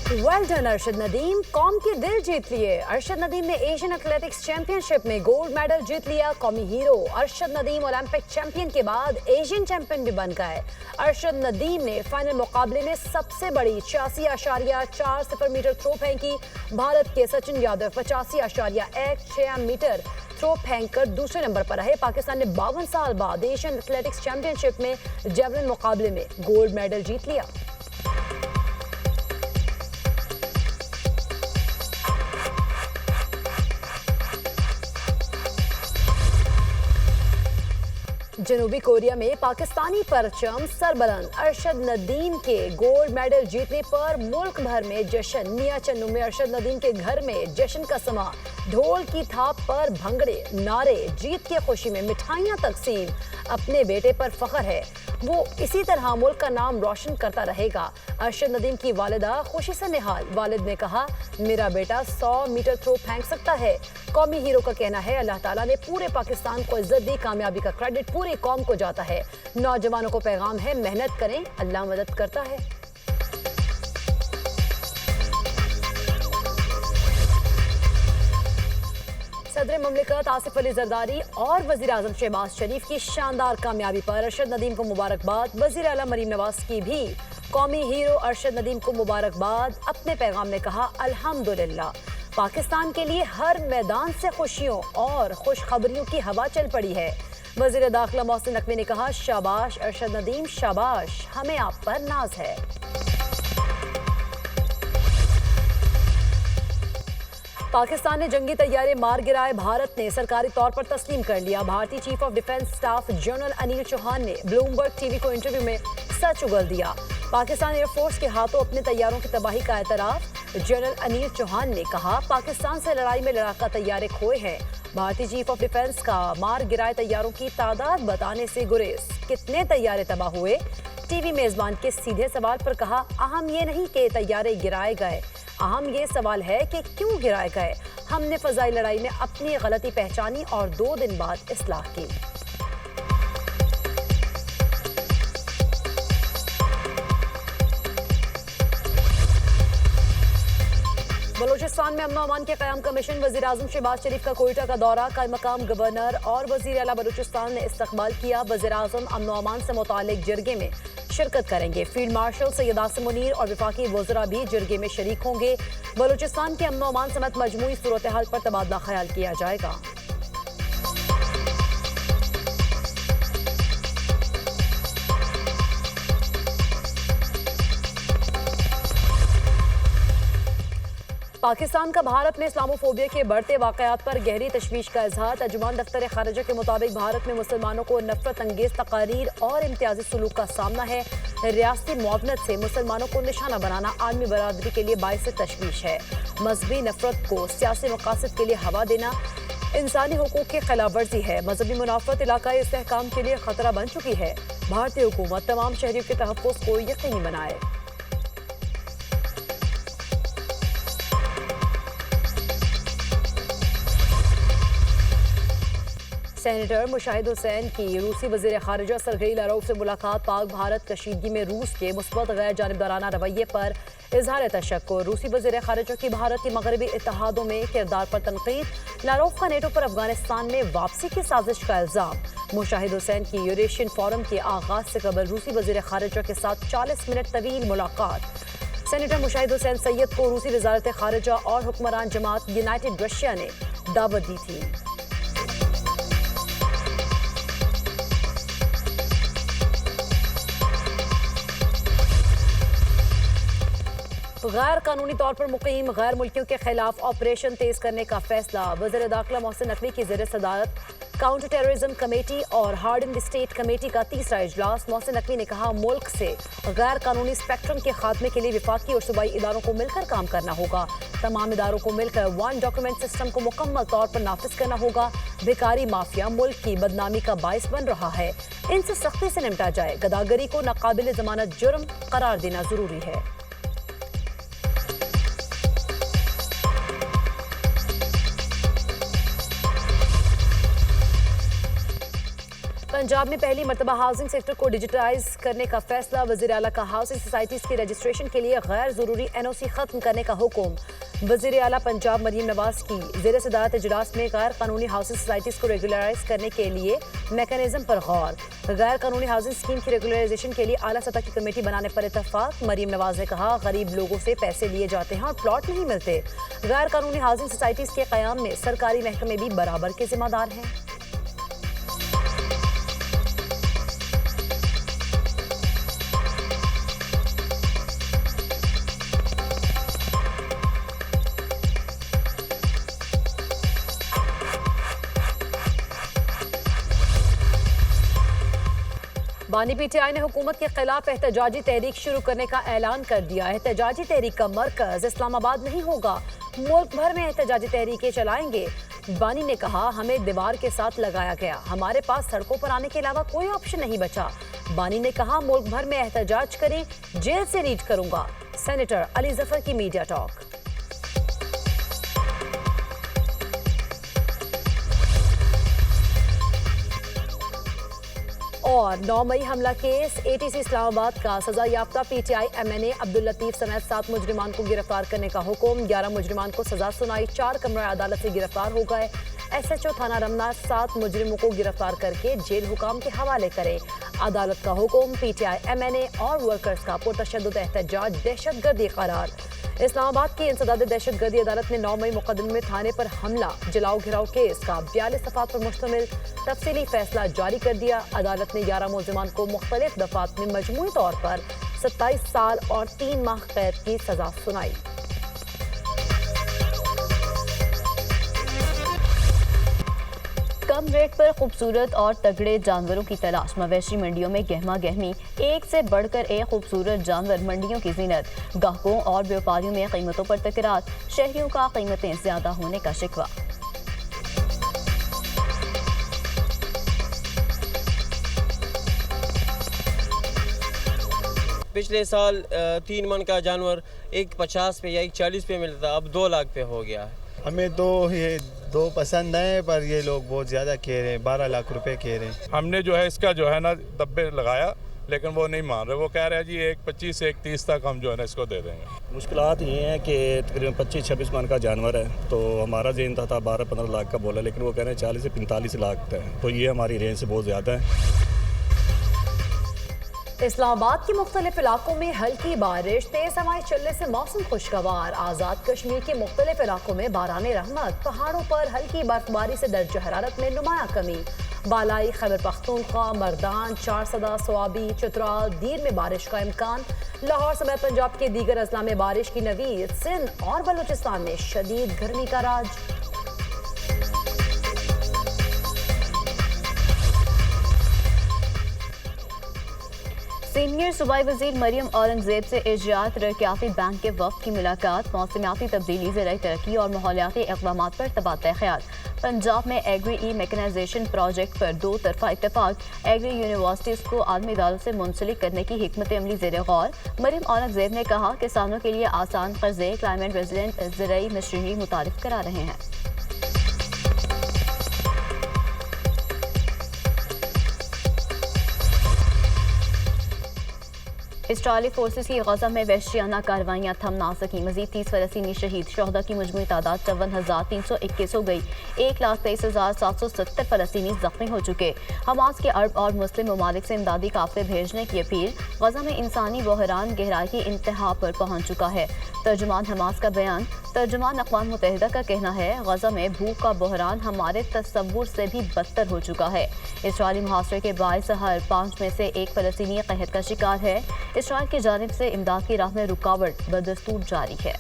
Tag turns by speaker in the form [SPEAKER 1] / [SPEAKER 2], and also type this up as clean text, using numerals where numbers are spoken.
[SPEAKER 1] Well done Arshad Nadeem, कौम के दिल जीत लिए। अरशद नदीम ने एशियन एथलेटिक्स चैंपियनशिप में गोल्ड मेडल जीत लिया। कौमी hero Arshad Nadeem Olympic champion के बाद एशियन चैंपियन भी बन गए। अरशद नदीम ने फाइनल मुकाबले में सबसे बड़ी 86.40 मीटर थ्रो फेंकी। भारत के सचिन यादव 85.16 मीटर थ्रो फेंक कर दूसरे नंबर पर रहे। पाकिस्तान ने 52 साल बाद एशियन एथलेटिक्स चैंपियनशिप में जेवलिन मुकाबले में गोल्ड मेडल जीत लिया। जनूबी कोरिया में पाकिस्तानी परचम सरबलंद। अरशद नदीम के गोल्ड मेडल जीतने पर मुल्क भर में जश्न। मियां चन्नू में अरशद नदीम के घर में जश्न का समा। ढोल की थाप पर भंगड़े, नारे, जीत की खुशी में मिठाइयां तकसीम। अपने बेटे पर फख्र है, वो इसी तरह मुल्क का नाम रोशन करता रहेगा। अरशद नदीम की वालिदा खुशी से निहाल। वालिद ने कहा, मेरा बेटा 100 मीटर थ्रो फेंक सकता है। कौमी हीरो का कहना है, अल्लाह ताला ने पूरे पाकिस्तान को इज्जत दी। कामयाबी का क्रेडिट पूरी कौम को जाता है। नौजवानों को पैगाम है, मेहनत करें, अल्लाह मदद करता है। सदर ममलिकत आसिफ अली जरदारी और वजीर आजम शहबाज शरीफ की शानदार कामयाबी पर अरशद नदीम को मुबारकबाद। वजीर आला मरीम नवाज की भी कौमी हीरो अरशद नदीम को मुबारकबाद। अपने पैगाम में कहा, अल्हम्दुलिल्लाह, पाकिस्तान के लिए हर मैदान से खुशियों और खुशखबरियों की हवा चल पड़ी है। वजीर दाखिला मोहसिन नकवी ने कहा, शाबाश अरशद नदीम, शाबाश, हमें आप पर नाज है। पाकिस्तान ने जंगी तैयारे मार गिराए। भारत ने सरकारी तौर पर तस्लीम कर लिया। भारतीय chief of defence staff general Anil Chauhan ने ब्लूमबर्ग टीवी को इंटरव्यू में सच उगल दिया। पाकिस्तान एयरफोर्स के हाथों अपने तैयारों की तबाही का एतराफ। जनरल अनिल चौहान ने कहा, पाकिस्तान से लड़ाई में लड़ाका तैयारे खोए हैं। भारतीय चीफ ऑफ डिफेंस का मार गिराए तैयारों की तादाद बताने से गुरेज। कितने तैयारे तबाह हुए? टीवी मेजबान के सीधे सवाल पर कहा, अहम ये नहीं कि तैयारे गिराए गए, अहम ये सवाल है कि क्यों गिराए गए। हमने फजाई लड़ाई में अपनी गलती पहचानी और 2 दिन बाद इस्लाह की। बलूचिस्तान में अमन अमान के क़याम का मिशन। वज़ीर आज़म शहबाज शरीफ का कोयटा का दौरा। कई मकाम गवर्नर और वज़ीर आला बलूचिस्तान ने इस्तकबाल किया। वज़ीर आज़म अमन अमान से मुतालिक जरगे में शिरकत करेंगे। फील्ड मार्शल सैयद आसिम मुनीर और वफाकी वज़रा भी जरगे में शरीक होंगे। बलूचिस्तान के अमन अमान समेत मजमूई सूरत हाल पर तबादला ख्याल किया जाएगा। पाकिस्तान का भारत में इस्लामोफोबिया के बढ़ते वाकयात पर गहरी तशवीश का इजहार। तर्जुमान दफ्तर खारजा के मुताबिक भारत में मुसलमानों को नफरत अंगेज तकारीर और इम्तियाजी सलूक का सामना है। रियासती मुआवनत से मुसलमानों को निशाना बनाना आलमी बरादरी के लिए बाइस तशवीश है। मजहबी नफरत को सियासी मकासद के लिए हवा देना इंसानी हुकूक की खिलाफ वर्जी है। मजहबी मुनाफरत इलाकाई इस्तेहकाम के लिए खतरा बन चुकी है। भारतीय हुकूमत तमाम शहरियों के तहफ़्फ़ुज़ को यकीनी बनाए। सेनेटर मुशाहिद हुसैन की रूसी वज़ीर ख़ारिजा सरगई लारोफ से मुलाकात। पाक भारत कशीदगी में रूस के मुस्बत गैर जानिबदाराना रवैये पर इजहार तशक्कुर। रूसी वज़ीर ख़ारिजा की भारत के मगरबी इत्तेहादों में किरदार पर तनकीद। लारोफ का नेटो पर अफगानिस्तान में वापसी की साजिश का इल्ज़ाम। मुशाहिद हुसैन की यूरेशियन फोरम के आगाज से कबल रूसी वज़ीर ख़ारिजा के साथ 40 मिनट तवील मुलाकात। सेनेटर मुशाहिद हुसैन सैयद को रूसी वज़ारत ख़ारिजा और हुक्मरान जमात यूनाइटेड रशिया ने दावत दी थी। गैर कानूनी तौर पर मुकीम गैर मुल्कियों के खिलाफ ऑपरेशन तेज करने का फैसला। वज़ीर दाखिला मोहसिन नकवी की ज़ेर सदारत काउंटर टेररिज्म कमेटी और हार्ड इन स्टेट कमेटी का तीसरा इजलास। मोहसिन नकवी ने कहा, मुल्क से गैर कानूनी स्पेक्ट्रम के खात्मे के लिए विफाकी और सूबाई इदारों को मिलकर काम करना होगा। तमाम इदारों को मिलकर वन डॉक्यूमेंट सिस्टम को मुकम्मल तौर पर नाफिज करना होगा। भिखारी माफिया मुल्क की बदनामी का बाइस बन रहा है, इनसे सख्ती से निपटा जाए। गदागरी को नाकाबिल जमानत जुर्म करार देना जरूरी है। पंजाब में पहली मरतबा हाउसिंग सेक्टर को डिजिटाइज करने का फैसला। वज़ीर आला का हाउसिंग सोसाइटीज के रजिस्ट्रेशन के लिए गैर जरूरी NOC खत्म करने का हुक्म। वज़ीर आला पंजाब मरीम नवाज की ज़ेर सदारत इजलास में गैर कानूनी हाउसिंग सोसाइटीज को रेगुलराइज करने के लिए मैकेनिज्म पर गौर। गैर कानूनी हाउसिंग स्कीम की रेगुलराइजेशन के लिए आला सतह की कमेटी बनाने पर इत्तफाक। मरीम नवाज ने कहा, गरीब लोगों से पैसे लिए जाते हैं और प्लॉट नहीं मिलते। गैर कानूनी हाउसिंग सोसाइटीज के क़याम में सरकारी महकमे भी बराबर के जिम्मेदार हैं। बानी PTI ने हुकूमत के खिलाफ एहतजाजी तहरीक शुरू करने का ऐलान कर दिया। एहतजाजी तहरीक का मरकज इस्लामाबाद नहीं होगा, मुल्क भर में एहतजाजी तहरीकें चलाएंगे। बानी ने कहा, हमें दीवार के साथ लगाया गया, हमारे पास सड़कों पर आने के अलावा कोई ऑप्शन नहीं बचा। बानी ने कहा, मुल्क भर में एहतजाज करें, जेल से रीड करूंगा। सेनेटर अली जफर की मीडिया टॉक। और 9 मई हमला केस, ATC इस्लामाबाद का सजा याफ्ता PTI MNA अब्दुल लतीफ समेत 7 मुजरिमान को गिरफ्तार करने का हुक्म। 11 मुजरिमान को सजा सुनाई, 4 कमरा अदालत से गिरफ्तार हो गए। SHO थाना रमना 7 मुजरिमों को गिरफ्तार करके जेल हुकाम के हवाले करे। अदालत का हुक्म, PTI MNA और वर्कर्स का पुरतशद्दुद एहतजाज दहशतगर्दी करार। इस्लामाबाद की इंसदाद दहशतगर्दी अदालत ने 9 मई मुकदमे में थाने पर हमला जलाओ घिराव केस का 42 सफ़ात पर मुश्तमिल तफसीली फैसला जारी कर दिया। अदालत ने 11 मुलजिमान को मुख्तलिफ दफात में मजमूई तौर पर 27 साल और 3 माह कैद की सजा सुनाई। कम रेट पर खूबसूरत और तगड़े जानवरों की तलाश। मवेशी मंडियों में गहमा गहमी, एक से बढ़कर एक खूबसूरत जानवर मंडियों की जीनत। ग्राहकों और व्यापारियों में कीमतों पर तकरार, शहरियों का कीमतें ज्यादा होने का शिकवा।
[SPEAKER 2] पिछले साल 3 मन का जानवर 150 पे या 140 पे मिलता था, अब 2 लाख पे हो गया है।
[SPEAKER 3] हमें तो ये 2 पसंद है, पर ये लोग बहुत ज़्यादा कह रहे हैं, 12 लाख रुपए कह रहे हैं।
[SPEAKER 4] हमने जो है इसका जो है ना दब्बे लगाया, लेकिन वो नहीं मान रहे। वो कह रहे हैं जी 125 से 130 तक हम जो है ना इसको दे देंगे।
[SPEAKER 5] मुश्किलात ये हैं कि तकरीबन 25-26 मन का जानवर है, तो हमारा जेन था 12-15 लाख का बोला, लेकिन वो कह रहे हैं 40 से 45 लाख का है, तो ये हमारी रेंज से बहुत ज़्यादा है।
[SPEAKER 1] इस्लामाबाद के मुख्तलिफ इलाकों में हल्की बारिश, तेज हवाएं चलने से मौसम खुशगवार। आज़ाद कश्मीर के मुख्तलिफ इलाकों में बाराने रहमत, पहाड़ों पर हल्की बर्फबारी से दर्ज हरारत में नुमाया कमी। बालाई खैबर पख्तूनख्वा, मर्दान, चारसदा, स्वाबी, चित्राल, दीर में बारिश का इम्कान। लाहौर समेत पंजाब के दीगर अजला में बारिश की नवीद। सिंध और बलूचिस्तान में शदीद गर्मी का राज।
[SPEAKER 6] सीनियर सूबाई वजीर मरियम औरंगजेब से एशियाई तरक्याती बैंक के वफ्द की मुलाकात। मौसमियाती तब्दीली, ज़राई तरक्की और माहौलियाती इक़दामात पर तबादला ख्याल। पंजाब में एग्री मैकेनाइजेशन प्रोजेक्ट पर 2 तरफा इत्तफाक। एग्री यूनिवर्सिटीज़ को आलमी इदारों से मुंसलिक करने की हिकमत अमली ज़ेर गौर। मरियम औरंगजेब ने कहा, किसानों के लिए आसान कर्जे क्लाइमेट रेजिलेंट ज़राई मशीनरी मुतारिफ करा रहे हैं। इसराइली फोर्सेस की गजा में वहशियाना कार्रवाइयाँ थम ना सकी। मजीद 30 फलस्तीनी शहीद। शोहदा की मजमूई तादाद 54,321 हो गई। 1,23,770 फलस्तीनी जख्मी हो चुके। हमास के अरब और मुस्लिम ममालिक से इमदादी काफिले भेजने की अपील। गजा में इंसानी बहरान गहराई की इंतहा पर पहुँच चुका है। तर्जुमान हमास का बयान। तर्जुमान अक़वाम मुत्तहिदा का कहना है, गजा में भूख का बहरान हमारे तस्वुर से भी बदतर हो चुका है। इसराइली मुहासरे के बाइस हर 5 में से 1 फलस्तीनी कहत का शिकार है। इसराइल की जानिब से इमदाद की राह में रुकावट बदस्तूर जारी है।